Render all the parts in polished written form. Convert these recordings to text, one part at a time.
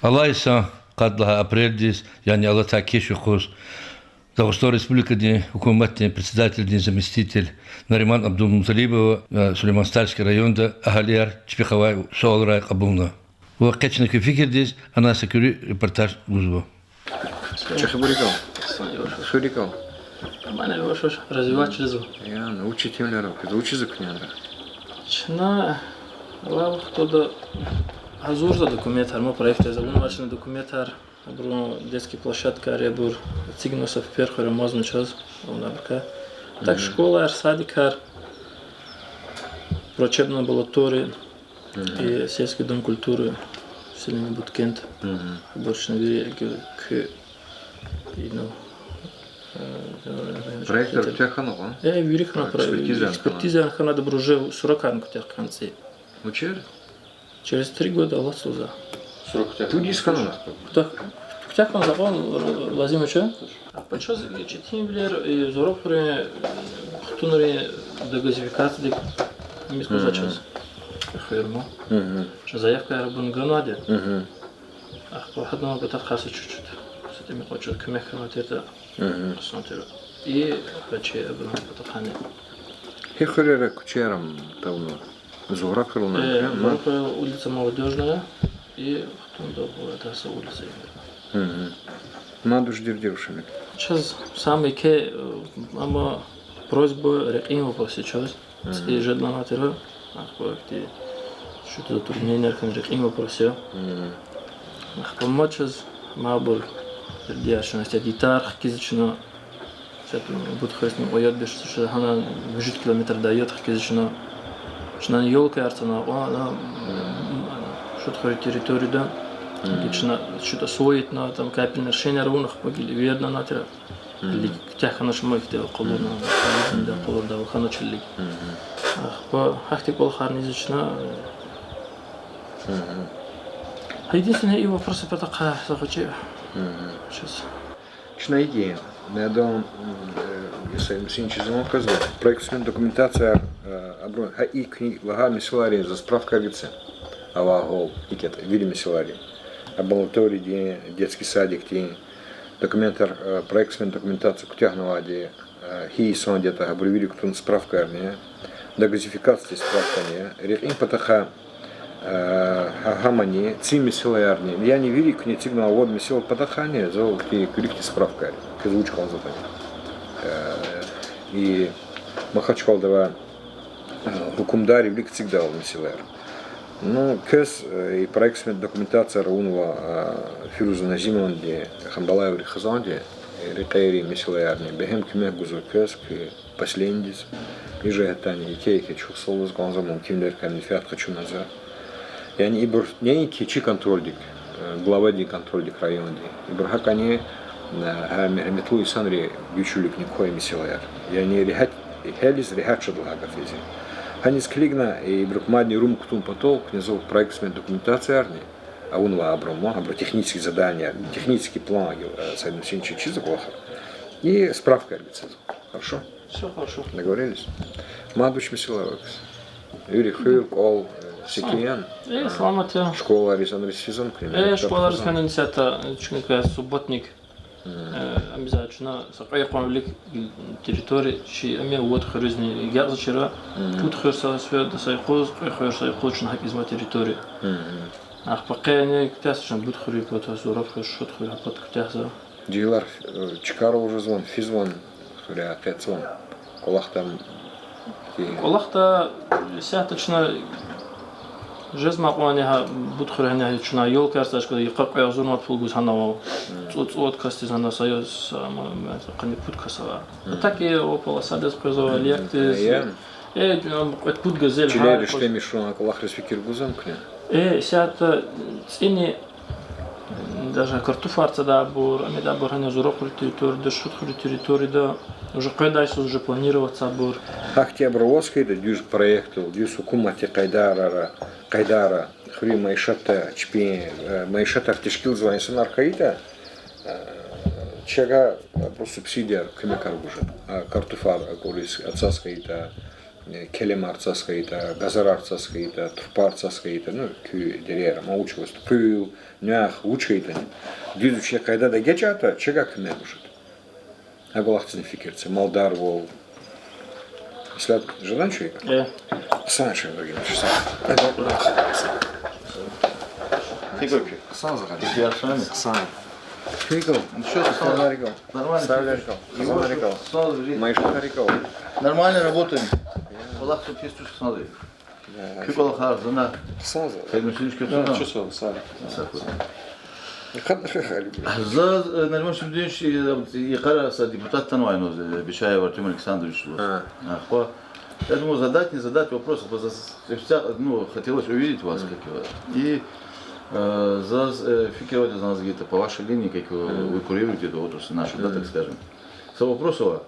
Алайса кадлаха апрельдис, я не алата кешухус. Дагестан Республика де хукуматный председатель, де заместитель Нариман Абдулмуталибова, Сулейман-Стальский район, да Ахалияр, Чпихавай, Соалрай, Кабулна. Вакачный фикер здесь, она секюри репортаж Гузбо. Чехабурикал. Шурикал. Мана его что развивать через. Я научить им лярок. Это учи закняра. Чна, лав кто-то азурда документ, армо проекты, загумачный документар. Бро детский площадка ребур цигносов перхора мозн час онабка. Так школа, садикар, врачебная лаборатория и сельский дом культуры в селе Буткент. Больше не к Проектор Тяханова. Вирихна экспертиза хана добружев 40 конце. Учили? Через 3 года Allah суза. 40 тут есть канал. Ктяк он закон лазим еще. А почему четимблер и зоропре хтунри до газификации миску за час. Хермо. Что заявка рабун гранаде. Ах, походу это хасы чуть-чуть. С этими хочу кмехом это. Посмотрю. И хочу обран потахане. Хихорера кучером давно. Зоропре улица Молодежная и хтун это с улицы. Надо ждать девушек. Сейчас самый ке, ама просьба реким вопрос сейчас. И жадна матера, ахпакти, что-то за турнир кем реким вопросе. Ахпамат сейчас мабур, диашна, сейчас гитар, кизична, сейчас будет хрестный оят без что хана 10 километр дает, кизична, что на елке арцана, она что-то территорию да. Лично что-то своит на там капельное решение равных погибли верно на тера. Ли тяха наш мой хотел колонна, да колонна да хана чили. Ах по хахти кол харни зачна. Единственное его просто потака захочу. Сейчас. Чна идея. Я думаю, если мы сейчас не указывал, проектная документация оброн, и книга лага мисселария за справка лица. Авагол, икет, види мисселария. Лаборатории, детский садик, документар, проектную документацию кутягного, где хисон где-то обрывили кто-то справка, до газификации справка, реким потаха гамани, цими силаярни. Я не вижу, не сигнал вот мисел потахани, за куликти справка, озвучка он задает. И Махачкалдова хукумдари велик всегда он мисселар. Ну, кэс и проектная документация Раунова Фируза Назимовна, где Хамбалаев Рихазанде, Рикайри Мисилаярни, Бехем Кимех Гузу кэс, к последний, и же это не кейки, чухсол с гонзамом, Кимлер Камнифят хочу назад. Я не ибр не кичи контрольдик, главади контрольдик района, ибр хакани метлу и санри ючулик никой Мисилаяр. Я не рехат, хелис рехат шадлага физи. Ханис клигна и брукмадни рум ктум потол князов проектной документации арни, а он ва абрамо, абро технические задания, технический план сайдом синчи чизакоха и справка арбица. Хорошо? Все хорошо. Договорились? Мадуч Мисилавакс. Юрий Хюрк, Ол, Секиян. Сломати. Школа Аризон Рисфизон. Школа Аризон Рисфизон, чекай субботник. Обязательно сакайком велик территории, чьи ами вот харизми гязачера, тут харса свет да сайхоз, харса сайхоз на хакизма территории. Ах пока не ктясшан будет хари потом суров хашот хари потом ктяса. Дилар чикаро уже звон, физвон, хари кэтзвон. Колахта сяточно жезма қояне буд хуране чуна ёл карсаш ко иқақ язунат фулгус ханава от касти зана союз қани путкаса таки опала садес қозова лекте пут газель чилери что мишуна колах респектир гузам кне сята цини даже картофарца да бур амеда бурхане зурок территория да шут территория да уже кайдайс уже планироваться бур Октябрьский да дюж проекту дюж хукумати Кайдара, хри майшата чпи, майшата тишкил звонится аркаита, чага просто субсидия кемекар уже, а картофар, говорит, отцовская это келем арцасқайта, газар арцасқайта, тұрпа арцасқайта, ну, күй дерер, маучылыс, пыл, нях, учқайта. Дүйзушке қайда да geçata, чега кіме мұшыд. Аголақтызын фикерце, малдар бол. Ислат, жадан чуйка? Сан шын бөгін, шысан. Фигурки. Сан зағады. Яршами. Сан. Фигл. Что ты Савляриков. Нормально. Савляриков. Савляриков. Майшатариков. Нормально работаем. Аллах тут есть что смотреть. Кюкол хазана. Сан зағады. Кайдмышинчик Да, что чувствовал, Сан. За Нариман Шимдинович Якара депутат Танвайнов, Бешаев Артем Александрович. Я думаю, задать, не задать вопрос, ну, хотелось увидеть вас, как его. И за фикировать за нас где-то по вашей линии, как вы курируете эту отрасль нашу, да, так скажем. За вопросова.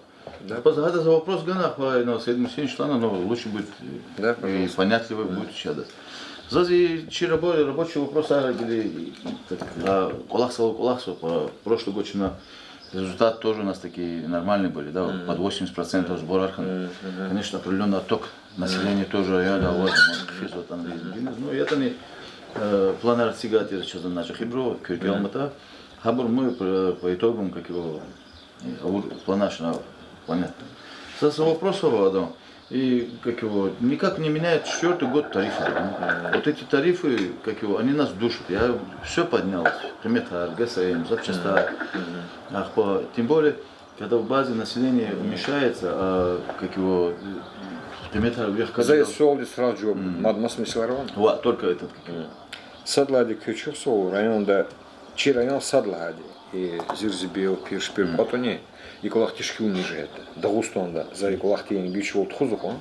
Позагадать за вопрос Ганах, на следующий день члена, но лучше будет и понятливый будет сейчас. Зази чи рабочий вопрос или коллапсовал по прошлый год результат тоже у нас такие нормальные были, да, под 80% сбор Архан. Конечно, определенный отток населения тоже района, вот, физо там бизнес. Ну, это не план артигати, что за наших хибро, кюркелмата. Хабур мы по итогам, как его планашна, понятно. За вопрос да. И как его никак не меняет 4-й год тарифы. Вот эти тарифы, как его, они нас душат. Я все поднял. Приметар, ГСМ, запчаста. Тем более, когда в базе населения уменьшается, а как его приметар вверх. За солди сразу мадмас мисларван. Вот только этот как его. Садлади кючук сол районда, чи район садлади и зирзибел пиршпир потоне. И колахтишки унижает. Дагустанда за колахтиен güç oldu хузукон.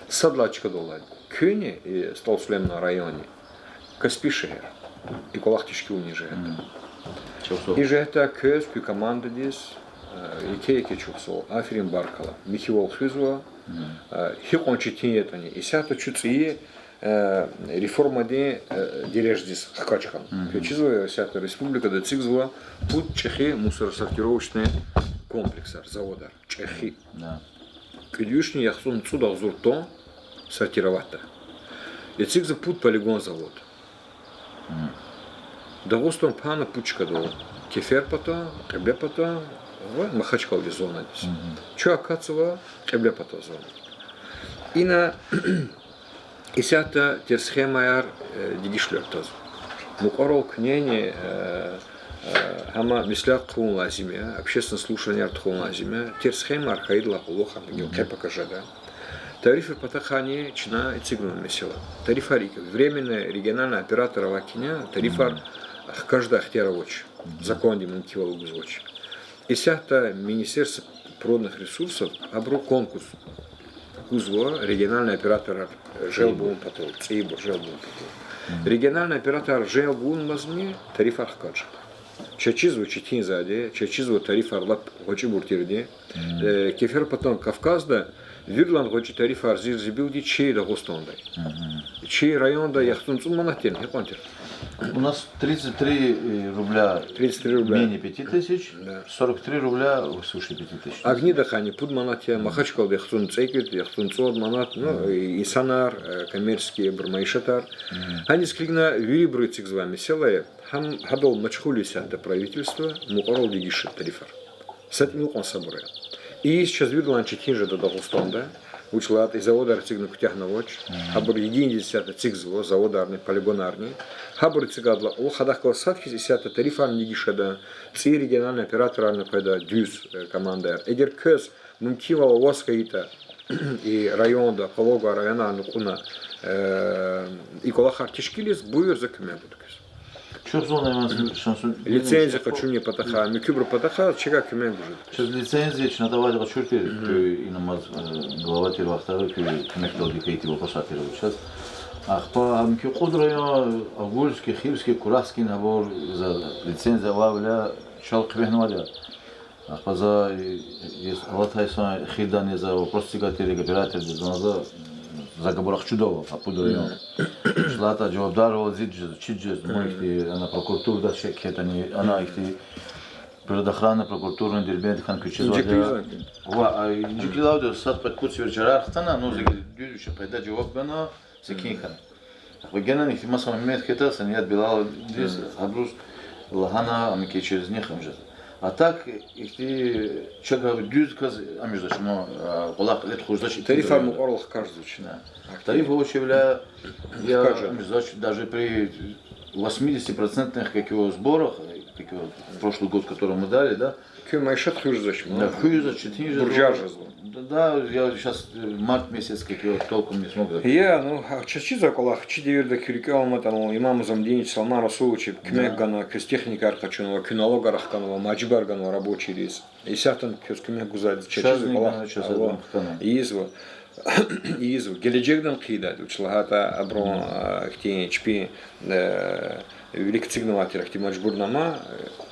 Садлачка доллар. Кюни и Столслем на районе. Каспий шehir. И колахтишки унижает. И же это köz кü команда здесь. Икеке чуксо. Африн Баркала. Михивол Хизуа. Хикончи тинетани. И сято чуцие реформа де диреждис хакачкам. Кючизуя сято республика да цигзуа путь чехи мусоросортировочные комплексар, заводар, чехи. Кюдюшни яхсун цудах зуртон сортировать-то. И цигза путь полигон завод. Дагустон пана пучка до кефер пата, кебле пата, махачкалди зона здесь. Чо акацова, кебле пата зона. И на исята терсхемаяр дидишлер тазу. Мукорол кнене Ама мисля тхун лазиме, общественное слушание тхун лазиме, терсхема архаидла лоха мигил кепа кажада. Тарифы потахани чина и цигну месила. Тарифарика временная региональная оператора вакиня тарифар каждая хтеровоч. Закон демонтировал гузоч. И сята Министерство природных ресурсов обру конкурс. Гузло региональный оператор желбун потом, цибур желбун потом. Региональный оператор желбун мазме тарифар хкаджа. Чачизу читин заде, чачизу тариф арлап хочи буртирде. Кефер потом Кавказда, Вирланд хочи тариф арзир зибилди чей да гостондай. Чей районда яхтунцун манатен, хепантер. У нас 33 рубля, 33 рубля. Менее 5000, 43 рубля свыше 5000. Огни дахани, пуд манатия, махачкал яхтун цейкет, яхтун цод манат, ну и санар, коммерческие бармаишатар. Они склигна вирибруйцик с вами селая. Хам хадол мачхулися это правительство, мукорол дигишет тарифар. С этим он собрал. И сейчас Вирланд читин же до Дагустанда. Учлад и завода артигну кутяхнавоч, хабар един десята цигзло, заводарный, полигонарный, хабар цигадла, о хадах классатки десята тарифан нигишада, ци региональный оператор на пойда дюз командер. Эгер көз мункивала воскаита и районда, полога района нукуна и колахар тишкилис буйер за кюме будкес. Что зона шансу? Лицензия хочу не потаха, микюбр потаха, чека кюме бужит. Сейчас лицензия, что надавать расчеты, и намаз глава тервахтары, кюмектал дикаити вопасатиру. Сейчас ахпа амки кудрая, агульский, хирский, курасский набор за лицензия лавля, шалк вехнваля. Ахпа за Алатайса хидане за вопрос цигатери оператор за габорах чудово, а пудрайон. Шлата джавабдар зиджез, чиджез, моих она прокуратура да шекет, она их Природоохрана, прокуратура, дербент, хан ключи İnce звали. kıyızan. А инжекли лаудио сад под курс вечера хтана, но за дюдюша пайда джаваб бана секинхан. Вагена них масса момент хета саният билал дис абрус лахана амки через них амжат. А так ихти чага дюз каз амжат, но голак лет хуждач. Тариф армуарлах каждый учина. Тариф вообще я даже при 80% как его сборах, как его прошлый год, который мы дали, да, Köy maişat hırzdaş mı? да, хуюза, четыре. Буржуа жазу. Да, я сейчас март месяц, как его толком не смог. Я, ну, часчи заколах, чи деверде кюрике алматан, ол имам Замдинич, Салман Расулович, кмек гана, көз техника арқачунова, күнолог арқанова, мажбар гана рабочий рейс. И сятан көз кмек гузайды, часчи заколах, изво. Изво. Geleceğden kıyıdaydı. Uçlahata abron хтень чпи велик цигноватер хти мажбурнама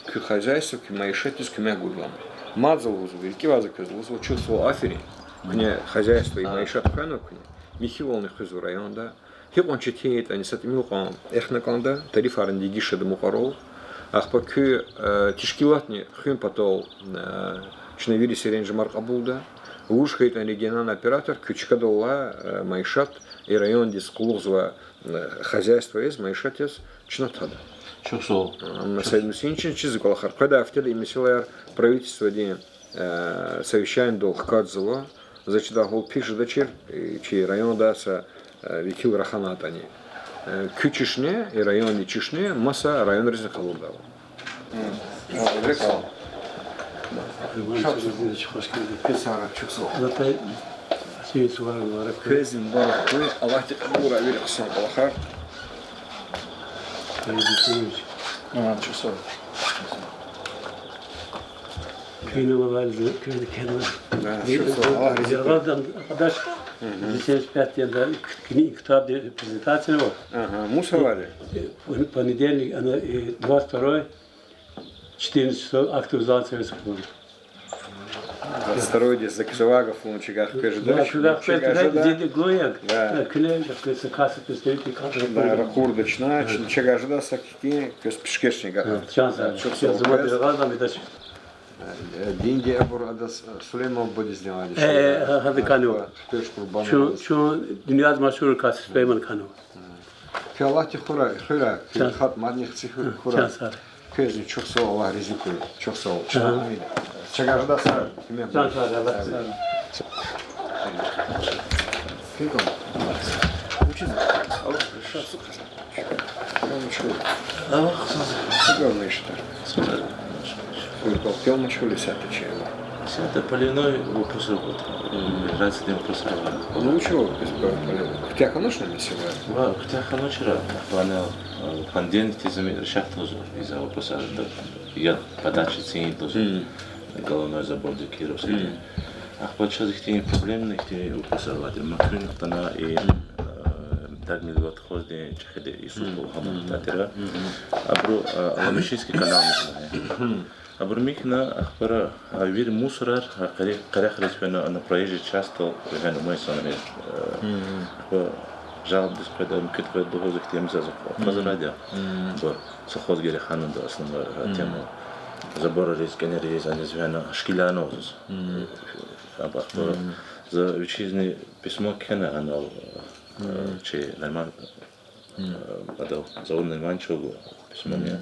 кü хозяйство кü маишетис кü мягудлам. Мадзалузу велики вазы közluzу чувство афери. Кне хозяйство и маишет хано кне. Михилоны хызу районда. Хеп он читает они сат милкан эхнаканда тариф арынды гишеды мукарол. Ахпа кü тишкилатни хым потол чнавири серенжи маркабулда. Уж хейтан региональный оператор Кючкадолла, Майшат и район дис Кулузва хозяйство из Майшат из Чнатада. Чуксол. Масайд Мусинчин чизикол харкада автели мисилар правительство день совещание до Хкадзова, зачем гол пишет дочер, чей район даса Викил Раханатани. Кючишне и район Чишне масса район Резакалудава. Песара чуксол. Zaten şey var. Közün balıklı Allah tekabura bir kısım balakar. Çuksol. Köyüne vardı, köyde kendine. Allah razı olsun. Oradan arkadaş, lisans partiyanda kitap презентация var. Musa var. Понедельник, она 22 14 часов актуализация была. Стородец закисовагов он чигах Да, каждый. сюда где глояк. Да. Клей, как се касса представитель кадра. Да, рахурдочна, чигажда сакти, кёс пешкешника. Шанс. Заводы разом и дальше. Деньги Абурадас Сулейман будет сделали. هذا كانوا شو دنيا مشهور كاس سليمان كانوا Фиалати хура, хат мадних хура. شانس هذا Közün çok sağ ol, Allah razı olsun. Çok sağ ol. Çigajda sar. شانس هذا Киком. Учись. Allah şahsı kazan. А, Главное что. Купил мачхули саточева. это полиной вопрос работы. Нравится один вопрос работы. Ну чего, без полива. Хотя, конечно, не сила. Хотя вчера планировал понедельник решать тоже из-за вопроса я подачи цены тоже головной забор до Кировской. А сейчас их проблемные вопросы работы. Макрин тана и так не вот ходит чехиде и супол хамон татера. Абру аламешинский канал не знаю. Абурмикна ахпара авир мусорар карах респена на проезжей часто вегану мой сонами. Жалоб диспредам китва дохозы к тем зазахва. Позарадя. Сохоз гере ханун да основа тема. Забора рез генери рез они звена шкилянозус. Абахпара за вичизни письмо кена анал че нормально адал за он нормально чего письмо мне.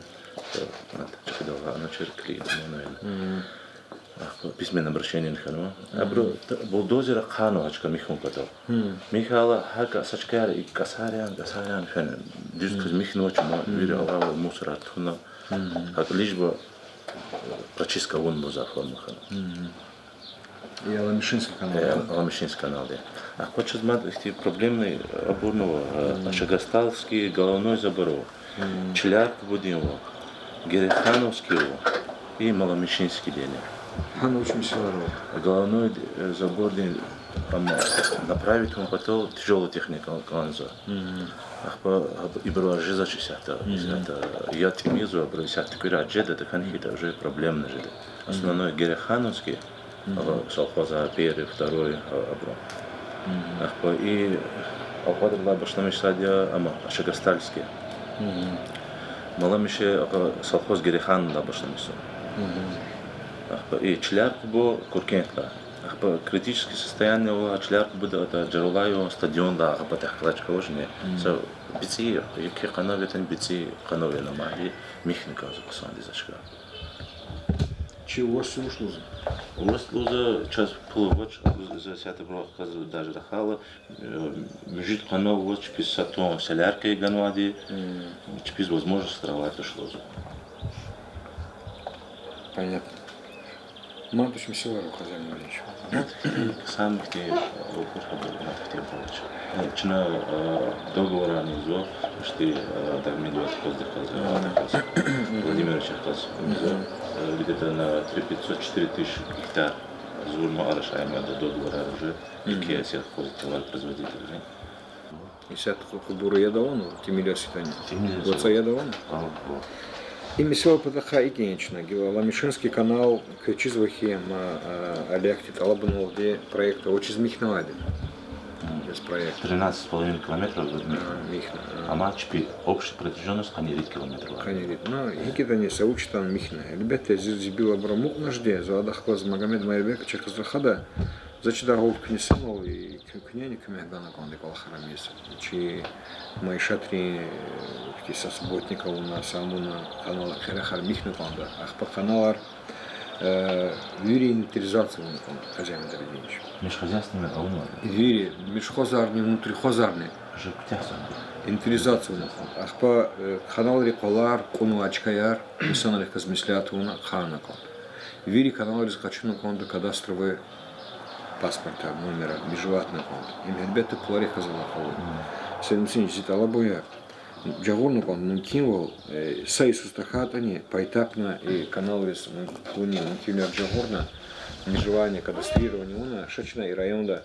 Она черкли, наверное. Письменное обращение на хану. Абру булдозер хану ачка михун катал. Михала хака сачкар и касарян фен. Дюз михну чмо вире ава мусора туна. Как лишь бы прочистка вон музафа мухан. И Аламишинский канал. Аламишинский канал, да. А хочешь знать эти проблемные обурного Шагасталский головной заборов. Челяк Будинова. Герехановский и Маломишинский день. Хан очень силаров. Головной забор день направить ему потом тяжелая техника канза. И было жиза 60. Я тимизу, а было 60 кура джеда, это канихита уже проблемный жеда. Основной Герехановский, совхоза первый, второй оброн. И алхвадр лабашнамиш садя, ама Шагастальский. Малам еще совхоз Герехан да башламису. И Члярку был Куркентка. Критическое состояние у Члярку будет это Джарулаю стадион да Ахпатах Клачка уже не. Бици, який канаві ten бици канаві на магії мехніка записали зачка. Чего слушал? У нас луза час половоч за сята брох казу даже дахала. Мужит канав вот чпис сатон солярка и ганвади. Чпис возможность стравать шлозу. Понятно. Матуш Мисилару хозяин Ильич. Сам где укушал на те получил. Чина договора не зо, что так медведь хоздыхал, Владимир Чехтас. Где-то на 3500-4000 гектар зурма арашаема до договора уже, какие сельхозтовар производители. И сят кубуру ядован, тимиля ситани. Вот за ядован. И Мисила Патаха и Генчина, Ламишинский канал, Качизвахи, Олегти, Талабанул, где проекта очень Михнавади. Без проекта. 13,5 километров от Михна. А матч общая протяженность 9 километров. Ну, Хикита не соучтан Михна. Ребята, здесь было брамук нажде, Завадахлаз Магомед Майрбека, Чехослахада, зачитал голубь Кнесанул и княни Камягана Конды Калахарамис. Чи Майшатри со субботника у нас амуна канала Херахар Михна Конда, Ахпа каналар Юрий инвентаризацию на Конда, хозяин Дорогинич. Межхозяйственными ауна. Юрий, межхозарный, внутрихозарный. Инвентаризацию на Конда. Ахпа канал Реколар, Куну Ачкаяр, Мисана Лехазмислятуна, Хана Конда. Юрий канал Рискачу на Конда, кадастровые паспорта, номера, межватный Конда. Им ребята плари Хазалаховы. Седмицин Зитала Боя. Джагурнук он нункинвал, сайсус тахатани, поэтапно и канал вес плуни нункинвал Джагурна, межевание, кадастрирование уна, шачна и районда,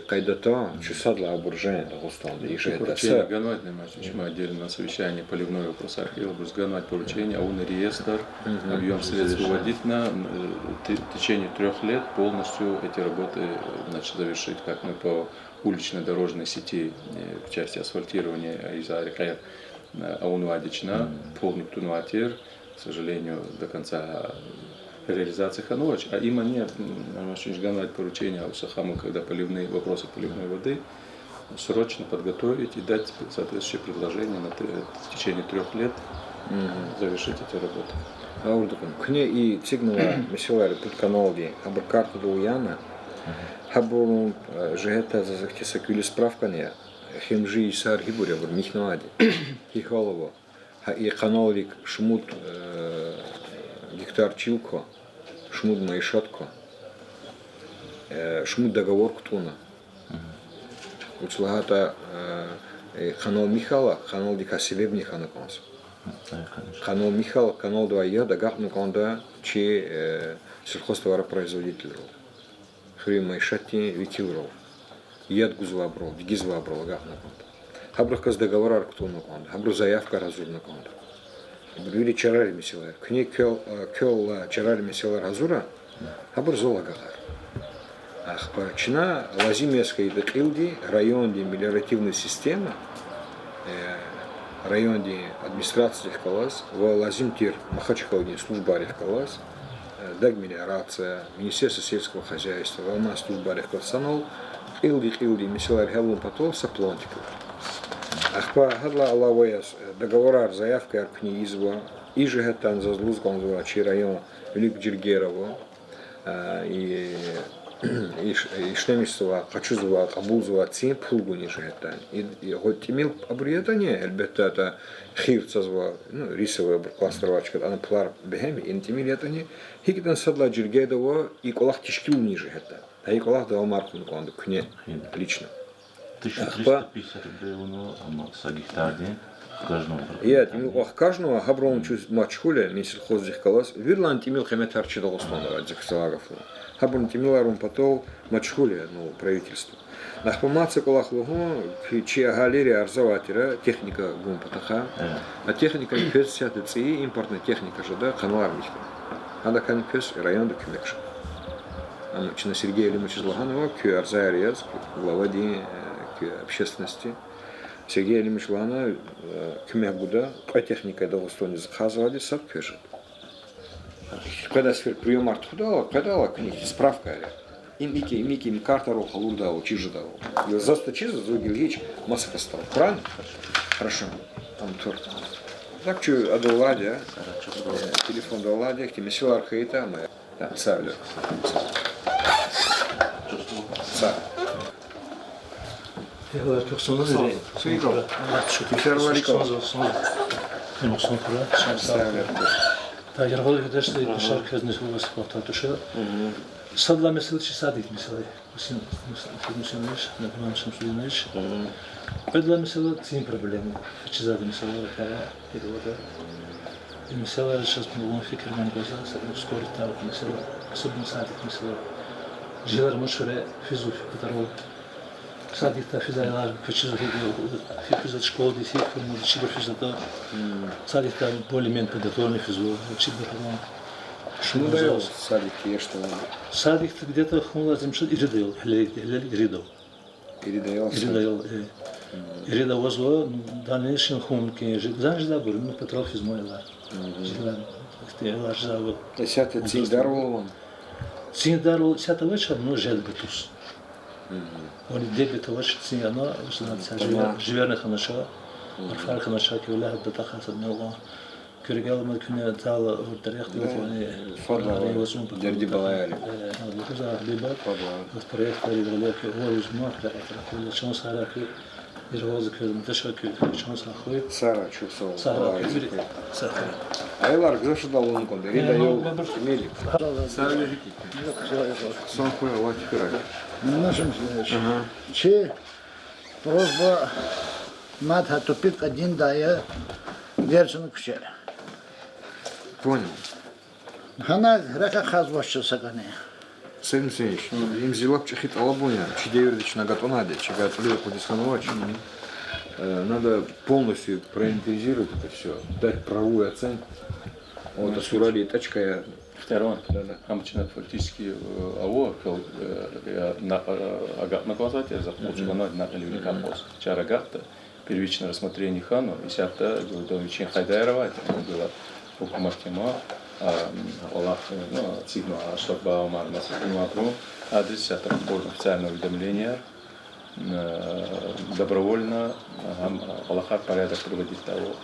кайдата, чусадла обуржение Дагостана. И же поручение ганвать не матч, мы отдельно на совещании поливной вопрос архива, будет ганвать поручение, а он реестр, объем средств выводить на течение 3 лет полностью эти работы значит, завершить, как мы по уличной дорожной сети в части асфальтирования из Арикая Аунвадична, полник Тунуатир, к сожалению, до конца реализации Ханович, а им они очень ганвать поручение у Сахаму, когда поливные вопросы поливной воды, срочно подготовить и дать соответствующее предложение в течение 3 лет завершить эти работы. А вот такой, кне и цигнула Месилари тут каналди, абркарту до Уяна, Хабурун жета за захтиса кюли справкания, химжи и сар гибуря в Михнавади, Хихалово, и каналик шмут гектар чилко, шмут майшатко, шмут договор ктуна. Уцлагата канал Михала, канал Дикасилебни ханаконс. Канал Михала, канал 2 яда, гапну конда, че сельхозтоваропроизводитель. Хрим майшати витилров. Яд гузлабров, гизлабров, гапну конда. Хабрахказ договор арктуну конда, хабру заявка разурна конда. Били чарали месилар. Кне кел чарали месилар разура, хабр золагалар. Ахпа чина лазимеская декилди, район де мелиоративной системы, район де администрации калас, в лазимтир махачкалди служба калас, даг мелиорация, Министерство сельского хозяйства, волна служба каласанол, илди месилар хелун потол саплонтиков. Ахпа хадла аллаваяс договора заявка аркниизва, и же гетан за злузгонзва, чей район Велик Джиргерово, и иштемисова, качузова, кабузова, цин пулгуни же гетан. И хоть имел обриетание, эльбетта это хирцазва, ну рисовая кластровачка, она плар бехеми, интимил етане, хигдан садла Джиргедово и колах тишкилни же гетан. А и колах дал марку на конду, кне лично. 1350 рублей за гектар день каждому. Я тимил каждого хаброн чуз мачхуля мисл хоздих калас вирланд тимил хеметар чидолстон радзик салагафу. Хаброн тимиларум потол мачхуля ну правительство. Нахпамаца колах лугу чья галерия арзаватира техника гум патаха. А техника не пес сяты ци импортная техника же да канал армейский. Ада кан пес район докумекш. Амчина Сергея Ильича Злаганова кю арзариас глава ди общественности. Сергей Ильич Лана, Кмягуда, по технике Дагостане заказывали, сад пишет. Когда сфер прием когда книги справка. Им карта роха лурдау, чиждау. И заста чижда зугильич масса постал. Правильно? Хорошо. Там торт. Так что адоладя, телефон доладя, к месил архаита, мы царю. Царь. Sadla meselesi sadik mesela. Musimleş, например, Шамсудинович. Предла mesela тем проблемы. Чизады mesela кара перевода. И mesela сейчас мы фикр на глаза, скоро там mesela, особенно садик mesela. Жилар мошуре физуф, которого садик-то физайлар, почему физуф школы, физуф, чидор физуф, садик-то более-менее подготовленный физуф, чидор Шunu da yok sadik işte. Sadik где-то хмула замшит иридал, иридал. Иридал. Иридал возло, дальнейшем хум кенежи. Зажда был, мы патрол физмойлар. Жилан, ихтиялар ждал. Сяте циндарул. Циндарул, сята вечер, но жел бетус. Он дебет ваш цинана, узнать живерных ханаша, арфар ханаша, кевлах бетахас одного. كرجال ما كنا تعال والتاريخ تبعه فضل جردي بلايري هذا حبيبات والتاريخ تاريخ غلاك هو الجماعة كل شانس على كل يروز كل منتشر كل شانس أخوي سارة شو سو سارة Aylar güzel dalın kondu. Rida yol meli. Сара лежики. Сон хуя лати пирог. Нашим че просьба мат тупик один дая держан кучер. Понял. Хана рака хазвашча сагане. Сэлим Сенич, им зилап чехит алабуня, чидевердич на гатонаде, чигат лево подискановать. Надо полностью проинвентаризировать это все, дать правовую оценку. Вот Асурали и тачка. Второе. Амчина фактически АО на агат наказатель захочу на ливника пост. Чара агата первичное рассмотрение хану и сята до вечер хайдайрова это было Укмахтима, Олаф, Цигно, Ашторба, Мармас, Умапру, адрес официального уведомления, добровольно Аллаха порядок проводить того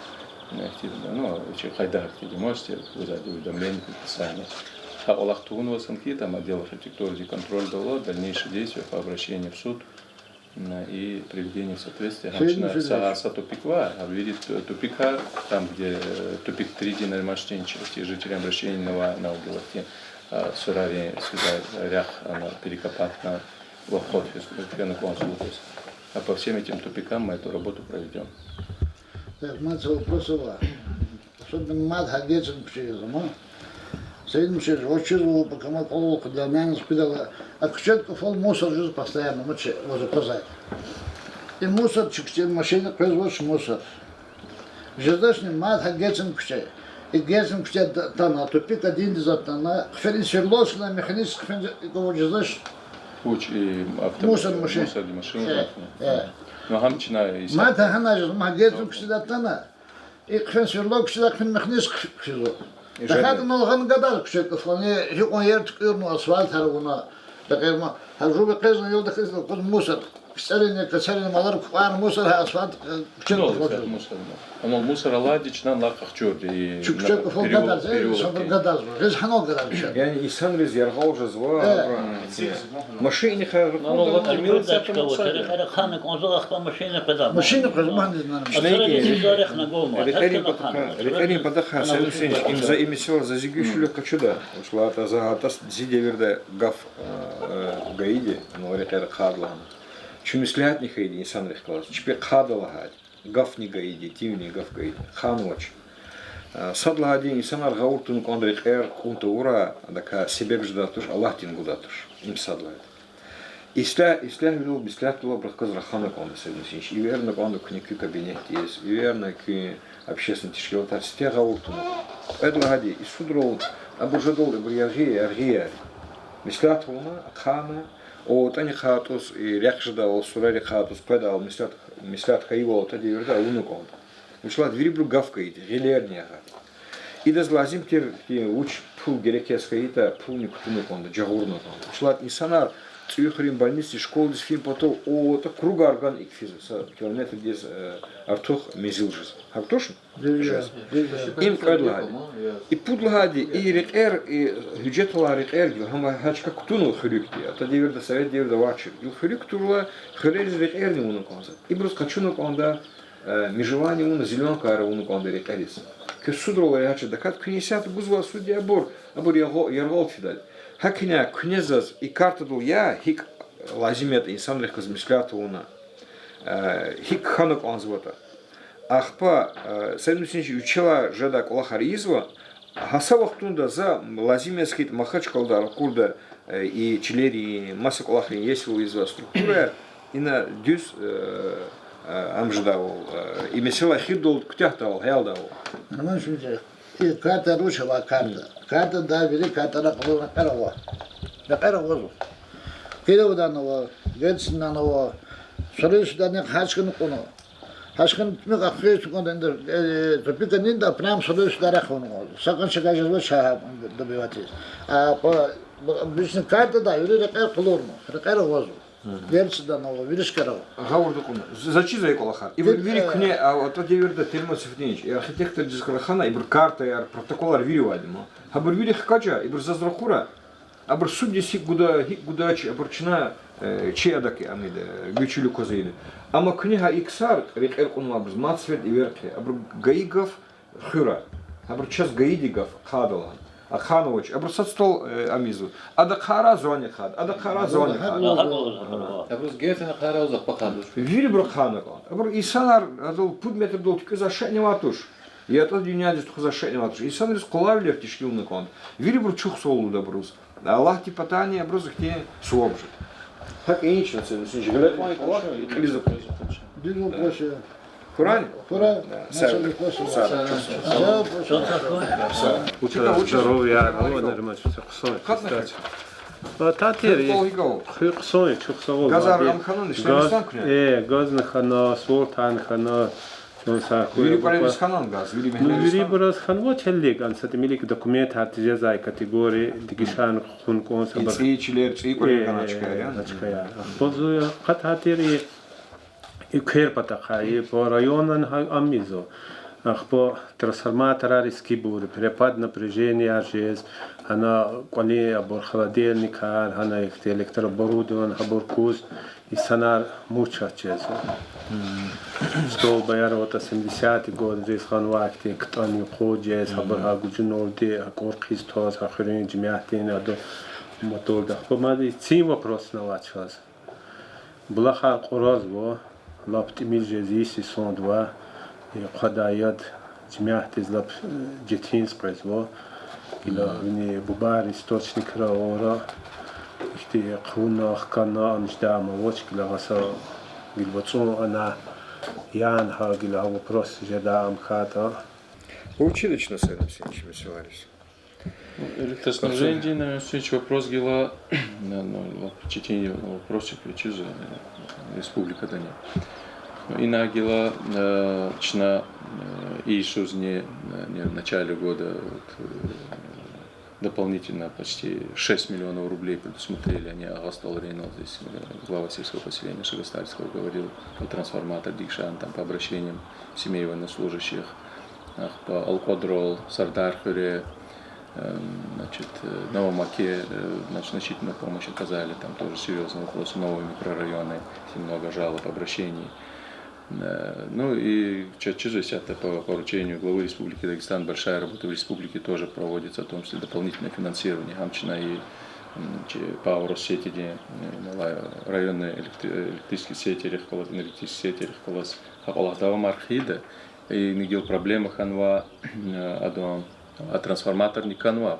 активно, хайда активно можете вызвать уведомление, подписание. А Аллах Тугунова Санки, там отдел архитектуры и контроль дало дальнейшие действия по обращению в суд и приведение в соответствие. Сааса тупиква, видит тупика, там где тупик 3D на мошенничестве, жители обращения на уголке, сурави сюда рях, она перекопать на вход на консультацию. А по всем этим тупикам мы эту работу проведем. Так, мать вопросова. Особенно мать хагецен пчезом, Среди мужчин очень пока мы полку для меня спидала, а кучетка фол мусор жизнь постоянно мочи возле позади. И мусор чикче машина производит мусор. Ждешь не мат хагецен куче. И гецен куче тана тупик один из тана. Хферин серлос на механизм хферин кого ждешь. Пуч и мусор машин. Но хамчина и мат хана же магецен куче тана. И хферин серлос куче хферин механизм хферин. Дахад нолган гадал кучек фоне он ерт кырну асфальт харгуна такема хажубе кезна yolda kızdı kız mусор ксарыне ксарыне малар квар мусор асфальт кучек мусор но мусор аладичнан лакахчурди и кучек фон гадал собор гадал рез хано гадал yani insan rez yargał że zła машине хар машина казман Рекордин подахар сэлюсенч им за имисел за зигюшулю качуда ушла та за тас зидеверде гав гаиди но рекер хадлан чумислят не хайди инсан рехклас чпе хадалахат гав не гаиди тивни гав гаиди ханвач садла один инсан аргауртун кондрекер кунтура дака себеп ждатуш Аллах тингудатуш им садла Ислам вилу бислят было брахказ рахана конда сэлюсенч и верно конда книги кабинет есть и верно ки общественный тишкил так стега уртун эдлагади и судро абужадол брияргия мислят хуна хана о тани хатус и ряхжда о сурари хатус педал мислят хаиво тади верда унукон ушла двери бругавка иди гелерния и да злазим те уч пул герекескаита пул не кутуны конда джагурно конда шлат нисанар цюхрим больницы школы фильм потом о это круга орган и физиса километр без артух мезилжис хактошн им кадла и пудлагади и рекер и бюджетла рекер хама хачка кутуну хрюкти это деверда совет деверда вачи и хрюктурла хрез рекер не уну конда и брус качуну конда межевание уну зеленого кара уну конда рекерис كسودرو يا هذا دكات كنيسات بوزوا سودي أبور يرغل فيدال هكنا كنيزز إكارتدو يا هيك لازميت إنسان لك زمسلات ونا هيك خانق أنزوتا أخبا سيدمسينش يучила جدا كلا خريزوا هسا وقتوندا за лазимия скит махачкалда курда и чилери масса кола хрен есть из структура и на дюс амждавол и месила хидол ктяхтавол хелдавол. Ну что и карта ручала карта. Карта да вели карта на колона перова. На перовозу. Киревданова, Гетсинанова, Сорисданик Хашкин коно. Хашкин тмик ахрес кондендер топиканинда прям Сорисдарахоно. Сакан шагажва ша добиватис. А по обычно карта да вели рекер колорно. Рекеровозу. Герцданова, Виришкарова. Гаурдукун. Зачем за эколаха? И вирик не, а вот это верда Тельмас Севтинич, и архитектор Дискалахана, и карта, и протокол арвиривадимо. А бр вирих кача, и бр зазрахура, а бр судьи сик гудачи, а брчина чедаки амиде, гючулю козейны. А ма книга иксар, рек эркун лабрз, мацвет и верхи, а бр гаигов хюра, а бр час гаидигов хадалан. А Ханович, а бросат стол амизу. А да хара зоне хад, а да хара зоне хад. А просто гетто на хара за пахадуш. Вири брахана кон. А бр исанар адол пудметр дол тик за шеневатуш. Я тот дюня дис за шеневатуш. Исанар сколавлер тишкилны кон. Вири бр чух солу да брус. Аллах ти патания брус хте суобжи. Как инчна се, синж глед мой Аллах и клиза. Дину проще. Куран? Куран. Здоровья, нормально, все кусой. Татери, кусой, чухсово. Газар амханон, шлемстан кне. Газны хана, сортан хана. Вири паревис ханон газ, вири мехлевис. Вири барас ханво челлик, ансат милик документ хартижа зай категории дигишан хун кон сабар. Цичлер, ципори каначкая. Каначкая. Позу хататери и керпатаха, и по районам амизо. Ах по трансформатора риски бури, перепад напряжения жез, она коли абор холодильник, она их электрооборудование, абор куз, и санар муча чез. Стол баярота 70 год, здесь ханвакти, кто не ходит, абор агуджинолди, акор Христос, ахрин джмятин, адо моторда. Помади цим вопрос начался. Блаха коразво. Лаптимил жезиси сон два и хадает джмяхтиз лап джетинс произво или вне бубар источник раора ихти хунах кана анждама воч кила гаса гилбацун она ян ха гила вопрос жедам хата. Училищно с этим всем веселались. Электроснабжение, наверное, следующий вопрос гила на чтение вопросов причизы Республика Дания. И на гила чна и шузне в начале года дополнительно почти 6 миллионов рублей предусмотрели. Они Агастол Рейнол, здесь глава сельского поселения Шагостальского, говорил по трансформатор Дикшан, там по обращениям семей военнослужащих, по Алкодрол, Сардархуре, значит, Новомаке, значительную помощь оказали, там тоже серьезный вопрос, новые микрорайоны, много жалоб, обращений. Ну и через это по поручению главы Республики Дагестан большая работа в республике тоже проводится, в том числе дополнительное финансирование. Амчина и по Россети, районные электрические сети, энергетические сети, Хакалахдава Мархида, и нигил проблемы ханва, а трансформатор не канва,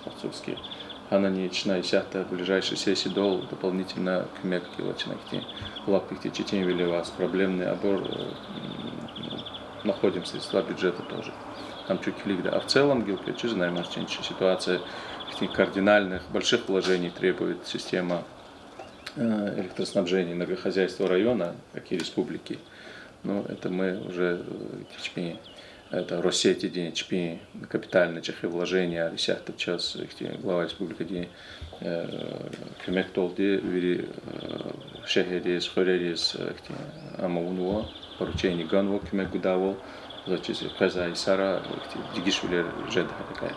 хавцовский. Она не начинает сята в ближайшей сессии дол дополнительно к мекке лачнахти лапкихти читим вели вас проблемный обор находим средства бюджета тоже там чуть лигда, а в целом гилка чуть знаем ситуация кардинальных больших вложений требует система электроснабжения многохозяйства района, как и республики. Но это мы уже это Россети день ЧПИ, капитальные чехи вложения, десятый час, глава республики день, кемек толди, вери шехерис, хорерис, амаунуа, поручение ганво, кемек гудавол, зачем каза и сара, дигишвилер жеда такая.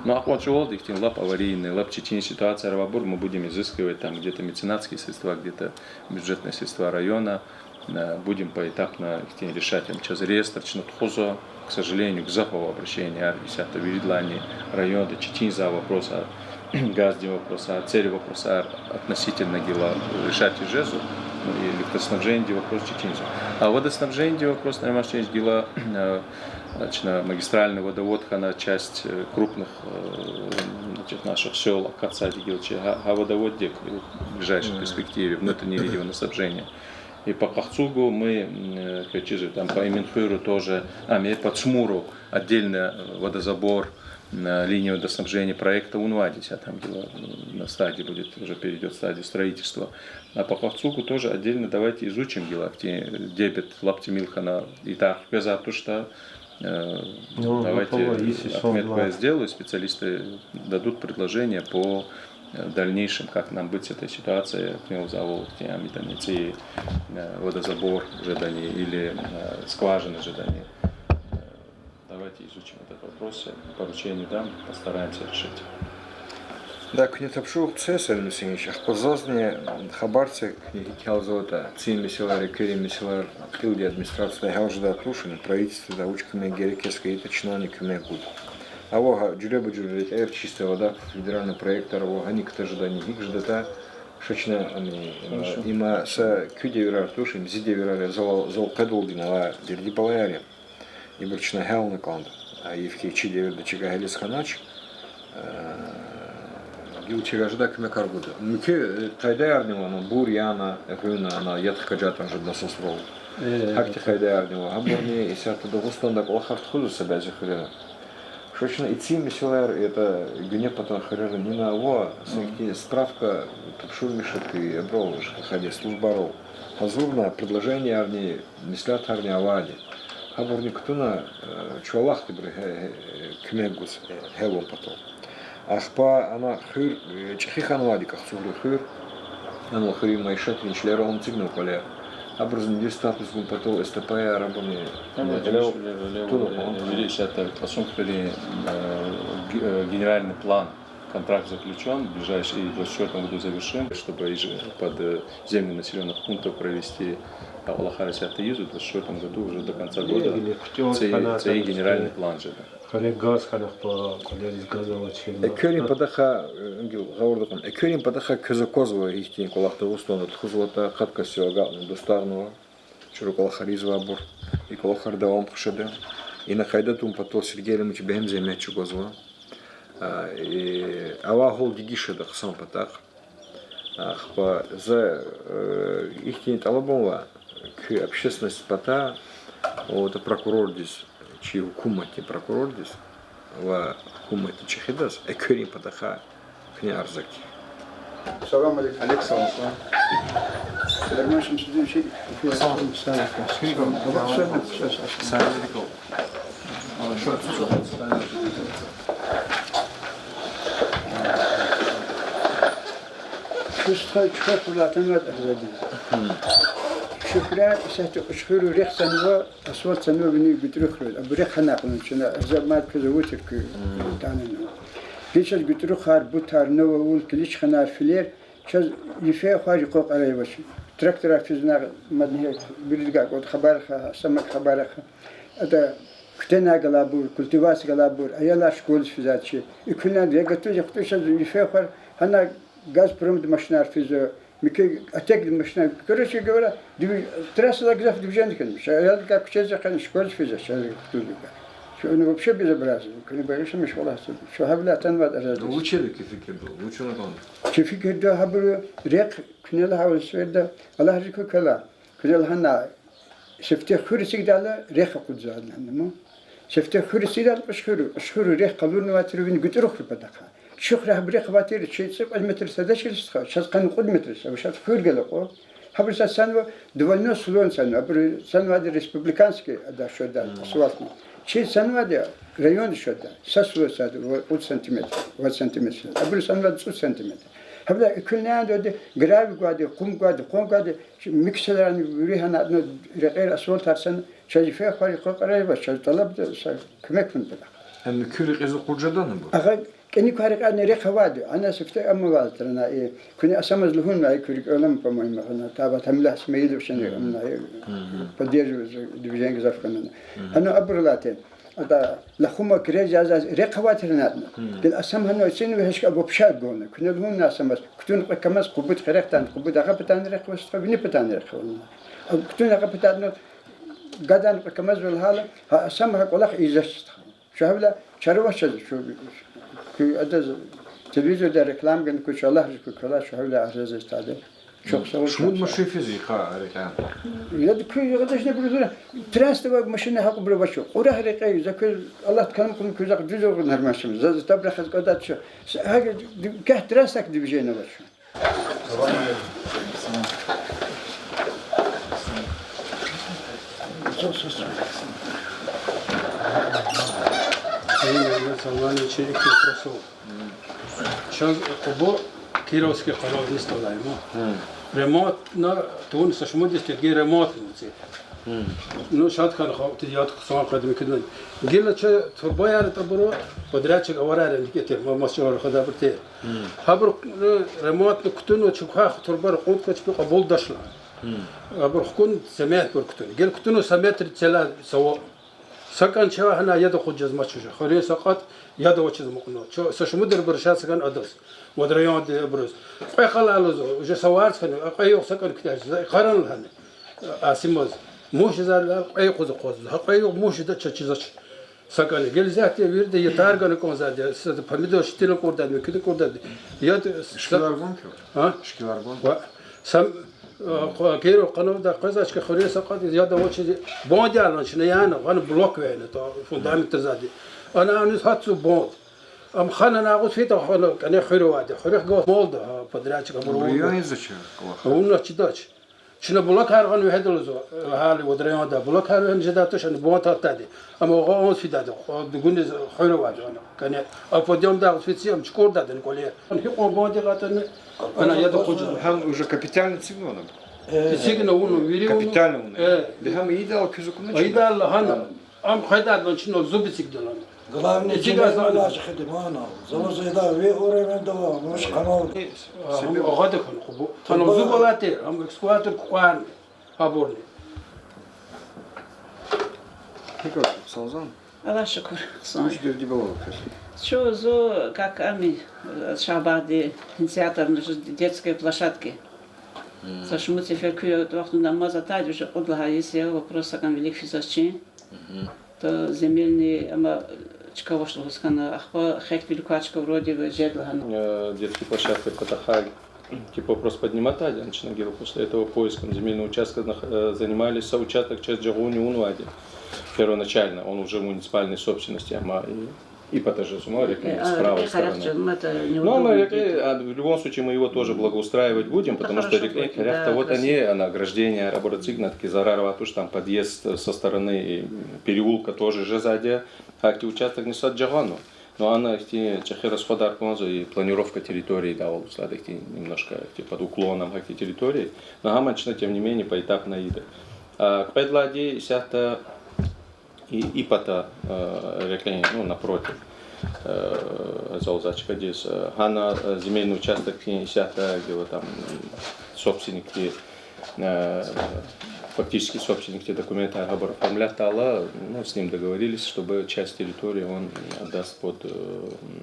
Ну а вот же олд, лап аварийный, лап чечение ситуация равабур, мы будем изыскивать там где-то меценатские средства, где-то бюджетные средства района, будем поэтапно решать через реестр, хозо, к сожалению, к захову обращения, это видлани района, чечень за вопроса, газди вопроса, цели вопроса относительно гила решать и жезу, и электроснабжение вопрос чеченцу. А водоснабжение вопрос, наверное, есть гила магистральный водовод, она часть крупных наших сел, Кацади, Гилчи, а водовод в ближайшей перспективе, внутреннее водоснабжение. И по Кахцугу мы, там по Именхюру тоже, по Цмуру отдельно водозабор, линия водоснабжения проекта Унвадись, а там дело на стадии будет, уже перейдет в стадию строительства. А по Кахцугу тоже отдельно давайте изучим дела, где дебет лапти Милхана и так, то что давайте Ахмед сделаю, специалисты дадут предложения по дальнейшем, как нам быть с этой ситуацией, водозабор ожидания или скважины ожидания. Давайте изучим этот вопрос, поручение дам, постараемся решить. Да, не топшу цесарь Мисинич, а позозне хабарцы калзота, цин мисилар, кери мисилар, хилди администрация, хаужда тушин, правительство да учками герекеской и чиновниками гуд. А вога джуреба джурей, чистая вода, федеральный проект, вога никто ожидания, их ждата, шочно они има с кюде вирар тушин, зиде вирар зол кадолдинова, дерди балаяре, и бурчна хелна кланд, а евки чиде до чига гелис ханач. Гилчига ждак мекаргуда. Муке хайдарнива, но бурьяна, гуна, она ятхкаджатан ждна сосрол. Хакти хайдарнива, аборни и сята до густанда колхарт хузу себя захрена. Шочно и цим мисилар это гуне потом харера не на во, справка топшурмишек и обровыш, хаде службаров. Азурна предложение арни мислят арни авади. Аборни ктуна чуалах ты бре кмегус хелом потом. Ахпа она хыр чехихан вадиках субру хыр она хыри майшат винчлера он цигнул поля образный статус гум потом СТП рабони Видишь, это посмотрели генеральный план, контракт заключен, в ближайшие 24 году завершим, чтобы под земли населенных пунктов провести Аллахара Сятаизу в 24 году уже до конца года. Это и генеральный план же. Экерин подаха говордакан. Экерин подаха казакового ихтин колахта устон от хузлота хатка сёга доставного чурукала харизва бор и колахар давам пшеде и на хайдатум потом Сергеем мы тебе земля чугозва и ава гол дигише да сам потах ахпа за ихтин талабова к общественность пота вот прокурор здесь чьи хукумати прокурор здесь в хукумати чехидас экерин подаха княрзаки. Салам алейкум. Александр. Дармашим судимши. شكرا سأتشكر ريح سنوا أصوات سنوا بني بترخل أبو ريح هناقن شنا زمان كذا وترك تاننا ليش بتروح خار بوتار نوا وول كليش خنار فيلر شاز يفيا خارج قوق عليه وش تراكتر في زنا مدنيه بيرجع قد خبرها سمك خبرها هذا كتنا قلابور كلتواس قلابور أيلا شكول في ذات شيء يكوننا ديجتو يختو شاز يفيا خار هنا غاز برومد ماشنار في ذا مكي أتاك المشنا كرش يقوله دبي تراس الأجزاء في دبجان كذا شايل كاب كذا كان شكول في ذا شايل كتولي شو أنا ببشر بزبراز كنا بعيش مش والله شو هبلا تنبات أراد وش اللي كيف كده وش اللي كان كيف كده هبلو ريق كنا لها والسويدا الله يرزقه كلا كنا لهنا شفته خورسي دالا ريق قد زادنا نمو شفته خورسي دال أشخر ريق قبل نواتر وين قلت روح بدقها شخره بريق باتير شيء سب المتر سداش السخاء شاز كان قد متر أو شاز خور قلقوا هبل سانو دوالنا سلون سانو أبر سانو هذا ريسبوبليكانسكي هذا شو ده سوالنا Чи санваде район шода, сасуосад 30 сантиметр, 20 сантиметр. Абру санвад 30 сантиметр. Habla külnen de gravi gadi, kum gadi, mikselerni yürüyen adını reqer asfal tarsan, şazife xari qoqaray va şaz talab da kömek fındı. Hem külü qızı qurcadan mı bu? Ağa keni kariqan reqavadi, ana sifte amma valtrana kuni asamaz luhun ay kurik ölam pamoy mahna tabat hamla smeil bşene amna padir divijen gazafkanana. Ana abrulaten ada lahuma kirej az reqavatrana. Dil asam hanu için ve heşka bu pşad gona. Kuni luhun nasamaz. Kutun qakamas qubut xerektan qubut aqa patan reqvast bini patan reqvana. Kutun aqa patan gadan qakamas vel hala asam ha qolaq izast. Şahla çarvaşız şu adaz televizyonda reklam gün kuçalar kuçalar şahla arz istadı. Çok sağ ol. Şmud maşifizi ha reklam. Ya da köy arkadaş ne biliyor? Transte var maşine hak bir başo. Ora harekayı zakır Allah kanım kunu kuzak düz olur hermaşım. Zaz tabra khaz qadat şu. Hage kah transak divijene var şu. Национальный черик вопросов. Сейчас оба кировские хоровые стояли. Ремонт на тун со 80 ге ремонт муци. Ну шат хан хавти яд сан кадми киден. Гила че турбаяр табро подрядчик аварар индикатор масчор хода бирте. Хабр ремонт кутун чукха турбар кут кач би кабул дашла. Абр хкун семет бир кутун. Гел кутун семет цела саво سكان شوا هنا يد خجز ما تشوف خليه سقط يد وجز مقنو شو سشمدر برشات سكان أدرس ودريان برز قي خلا لزو وجا سوارس كانوا قي سكان كتير قرن لهن أسموز موش زال قي قوز قي موش ده تشيزش سكان قال زات يرد يتار كانوا كون زاد فمدو شتيل كورداد مكيد كورداد يد شكلار بون ها شكلار بون سم كيرو قانون ده قزاش كخوري سقط زياده وجه بوند يالن شنو يعني انا بلوك وين تو فوندامنت زادي انا هاتسو بوند ام خانا ناقص فيتا خانا كان خيرو وادي خيرو جو مولد بدراچ كبرو Buraya zıçı. اون تشداش شنو بلوك هارغن وهدلزو حالي ودريان ده بلوك هارغن جداتو شنو بوند تاتدي اما اون في ده دغون خيرو وادي انا كان افوديوم ده فيتسيم چكور ده نقولي هي بوند قاتن انا يد خوجز Hem уже капитальный цигоном. سيجنا ونو ويريو Капитальный он. Да hem iyi de al küzükünü. ايدا هانا ام خدادن شنو زوبسيك دلان Главное, Сейчас тебе наши хадимана. Завозида, вы уровень дала, муж канал. غادك نخبو انا زوبلاتي ام اكسكواتر كوان ابورني Tekrar salzan. Allah şükür. Üç dövdü balık. Что зо, как ами, шабади, инициатор детской площадки. Сашму теперь кует вахту намаза тать уже одлага, если вопрос сакан велик физачи, то земельные ама чкаво что скана ахва хек великачка вроде бы жедлхан. Детская площадка Патахаль. Типа вопрос поднимать один, начинали после этого поиском земельного участка занимались соучасток часть Джагуни Унвади. Первоначально он уже в муниципальной собственности, и по этаже с правой стороны. Но мы в любом случае мы его тоже благоустраивать будем, потому что вот они, ограждение, раборацигна, таки зарарватуш, там подъезд со стороны переулка тоже же сзади, а участок не сад Джагану. Но она чахерасходар и планировка территории давала немножко под уклоном территории. Но гамачно, тем не менее, поэтапно иде. К Педладе сята и ипата рекламе, ну, напротив. Залзачка здесь. Хана земельный участок сята, где вот там собственники, фактически собственник те документы оформлять, ну, с ним договорились, чтобы часть территории он отдаст под,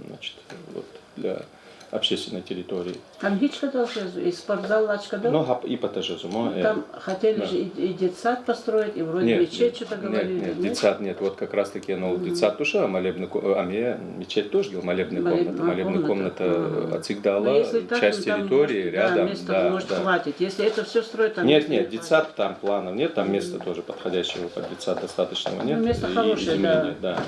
значит, вот, для общественной территории. Там гичка должна, и спортзал лачка дал? Ну, и по этаже. Там хотели же и детсад построить, и вроде мечеть что-то говорили. Нет, детсад нет. Вот как раз таки, ну, детсад тоже, мечеть тоже, молебная комната. Молебная комната отсигдала, часть территории рядом. Места может хватит. Если это все строить, там... Нет, детсад там планов нет, там места тоже подходящего под детсад достаточного нет. Место хорошее, да.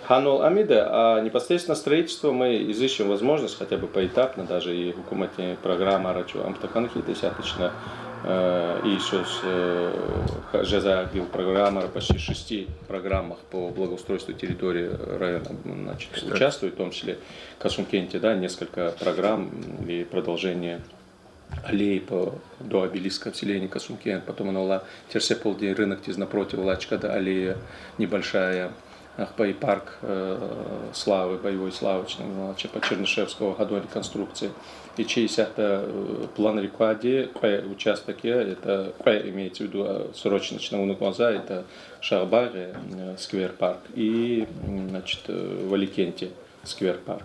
Ханул Амида, а непосредственно строительство мы изыщем возможность хотя бы поэтапно, даже и хукуматная программа Рачу Амтаканхи достаточно И сейчас Жаза бил программа, почти 6 программах по благоустройству территории района участвует, в том числе в Касумкенте, да, несколько программ и продолжение аллеи до обелиска в селении Касумкен, потом она была Терсеполдень, рынок тиз напротив, Лачкада, аллея небольшая, Ахпай парк славы, боевой славы, по Чернышевского году реконструкции. И честь это план реклади, участок это имеется в виду срочно глаза, это Шахбаре, сквер парк, и значит, в Аликенте сквер парк.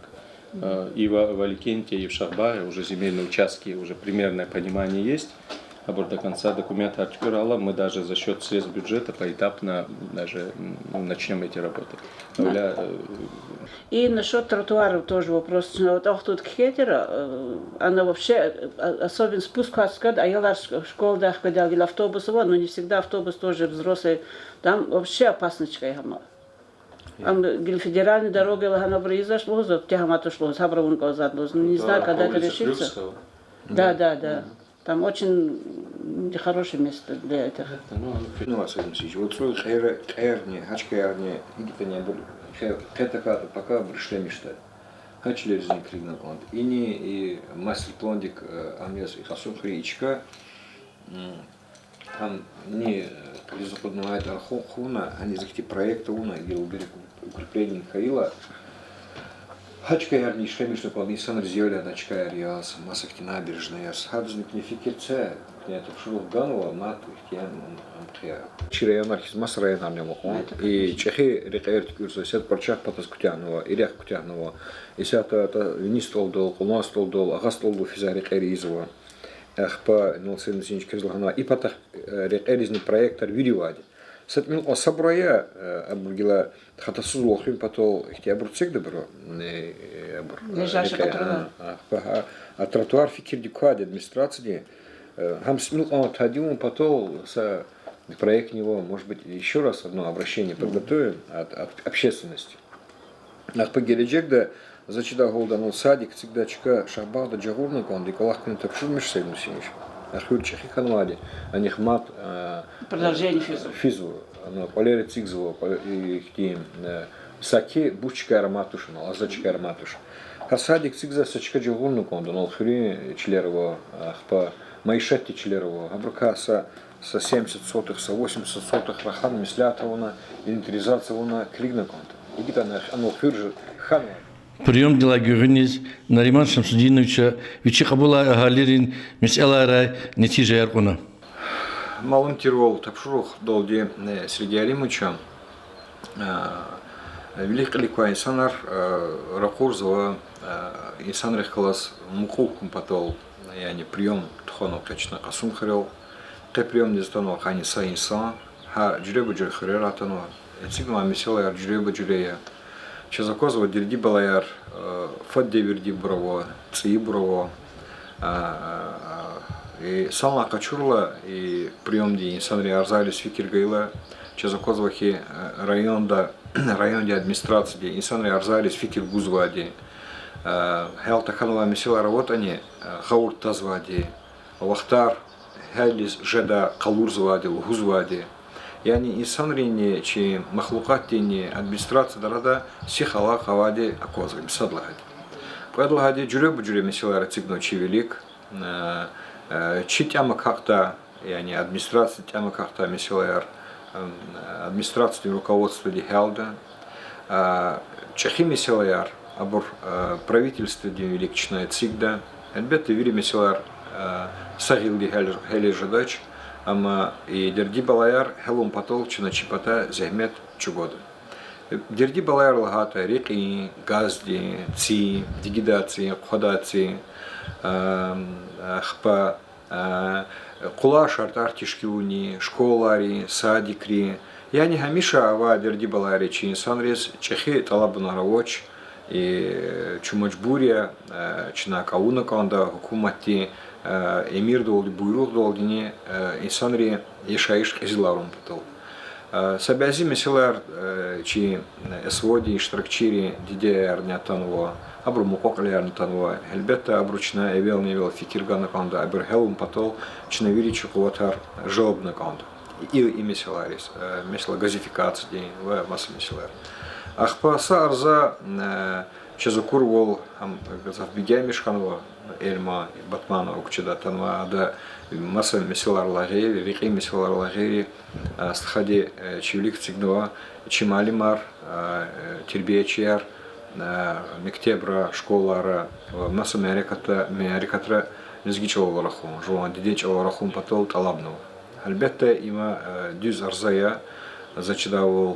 И в Аликенте, и в Шахбаре уже земельные участки, уже примерное понимание есть. А вот до конца документа Артюрала мы даже за счет средств бюджета поэтапно даже начнем эти работы. И насчет тротуаров тоже вопрос. Вот тут Кхетера, она вообще, особенно спуск, а я в школе ходил автобус, но не всегда автобус тоже взрослый, там вообще опасночка. Федеральная дорога, она произошла, тягомато шло, Сабравун казат, не знаю, когда это решится. Да. Там очень хорошее место для этого. Ну, вот свой хайрни, хачкайрни, игитания был, хэтаката пока пришли мечтать. Хачли резни кригна план. И мастер пландик амес и хасум хричка. Там не западная архуна, они захти проекта уна и укрепление Михаила. Хачкайрни шемишно план Исан Рзиоля Хачкайряс, масахти набережная, схадзник не фикерце. Я тут шел в Ганова, мат, я амтхия. Вчера анархиз масрая нам не мог. И чехи рекаерти курса сет парчах потас кутянова, ирях кутянова. И сята вниз стол дол, кулма стол дол, ага стол дол физа рекаеризова. Ахпа нолсен синч кирзлахана. И потах рекаеризный проектор видеоади. Сет мил осабрая абургила хатасуз лохим потол ихти абурцек добро. Лежащий патрона. А тротуар фикир дикуади администрации. Хам смил он тадиум потом с проект него, может быть, еще раз одно обращение подготовим от общественности. Ах по гереджекда зачита голданул садик всегда чека шахбада джагурна кон диколах кун тапшур мишсейну синиш. Ах юрчахи ханвади, а них мат продолжение физу, оно полери цигзово и хтим саки бучка ароматушна, азачка ароматуш. Хасадик цигза сачка джагурна кон донал хри члерово ах по Майшетти Члерова, Абрукаса со 70 сотых, со 80 сотых, Рахан Мислятовна, инвентаризация Кригнаконта. И где оно фюржит Ханва. Прием дела Гюрниз, Нариман Шамсудиновича, Вичиха была Галерин, Мисэлара, Нетижа Яркуна. Малым Тирол, Тапшурух, Долди, Сергей Алимовича, Великий Ликва Инсанар, Ракурзова, Инсан Рехкалас, Мухукум Патол, я не прием тхонок точно касум харел, те прием не стану хани са инсан, ха джреба джер харератану, этигма мисела джреба джрея, чезакозова дерди балаяр, фадде верди браво, ци браво, и сама качурла и прием ди инсан реарзалис фикиргайла, чезакозова хи районда администрации инсан реарзалис фикир гузвади. Хелта ханова мисела работани хаур тазвади, вахтар хелис жеда калурзвади, лгузвади. Яни инсанрине чи махлукатине администрация дарада сихала хавади акозгим садлагади. Кадлагади джуреб мисела рацигно чи велик. Чи тяма как-то, яни администрация тяма как-то мисела администрация руководство ди хелда. Чехи мисела абор правительство де великчное цигда, элбетте вири меселар сагил ди хели жадач, ама и дерди балаяр хелум патол чина чипата зехмет чугода. Дерди балаяр лагата реки, газди, ци, дигидации, кходации, хпа, кулаш артартишки уни, школари, садикри. Я не хамиша ава дерди балаяри чи инсанрез чехи талабуна равоч. И чумачбурия, чина кауна канда, хукумати, эмир долди, буйрух долдини, инсанри ешаиш изларум потол. Сабязи меселер чи эсводи ishtirakçiri diğer ne tanıva abru mukoklar tanıva elbette abruçna evvel fikirgana kanda aber helum patol çna virici kuvatar jobna kanda и меселарис mesela газификация ve masa meseler ахпаса арза чезукур вол газав бигемиш ханва эльма батмана окчада танва да masa mesellerle gayri, riki mesellerle gayri stihadi çiftlik çıktıva, çimalimar, terbiyeciler, mektebra, şkollara, masa merakatra nizgiç olarak hum, joan dideç olarak hum patol talabno. Elbette ima düz arzaya zachidavol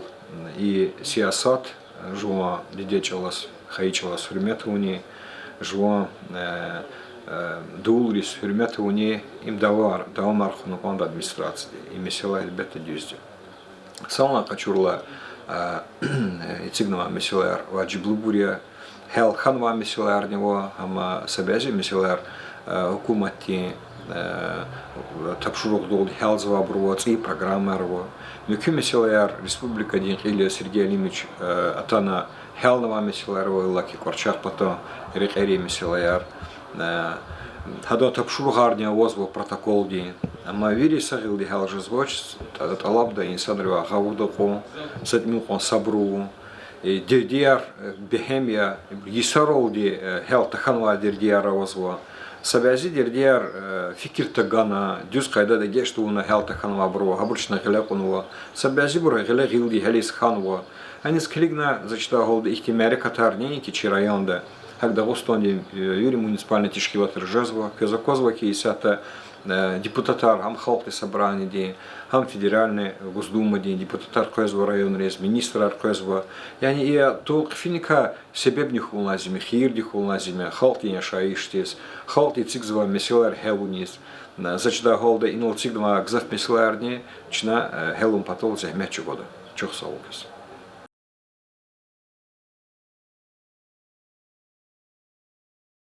и siyasat, joan dideç olas, hayç olas hürmetuni, joan Дулрис, hürmeti уни им давар хунуконда администрации, и месела элбетте дюзди. Сална качурла ицигнова меселер ваджиблубурия, хел ханва меселер него, ама сабязи меселер hükümeti tapşırık doldu helzva burvatsi programlarvo. Mükü meseleler Respublika Dinqiliya Sergey Alimiç atana helnava meseleler vallaki korçak pato rikeri meseleler. Hada tapşırık harnya vazvo protokol di. Ama veri sağil di helzvoç talab da insanlar gavurda ko satmil kon sabru. Diğer behemya yisarol di hel tahanva diğer vazvo. Sabyazi diğer fikir tagana düz kayda da geçti ona hel tahanva bro haburçna gelek onwa. Sabyazi bro gelek ildi helis khanwa. Hani skligna zachta holda ihtimari katarni ki rayonda. Когда Гостоне Юрий муниципальный тишкилат Ржезва, Казаковзва кейсята депутатар, хам халты собрания ди, хам федеральный Госдума ди, депутатар Казва район рез, министр Казва. Yani и то финика себебних улазиме, хирдих улазиме, халты не шаиштес, халты цигзва меселар хелунис. Зачда голда инол цигма гзав меселарни, чна хелун патол за мячу года. Чох саукас.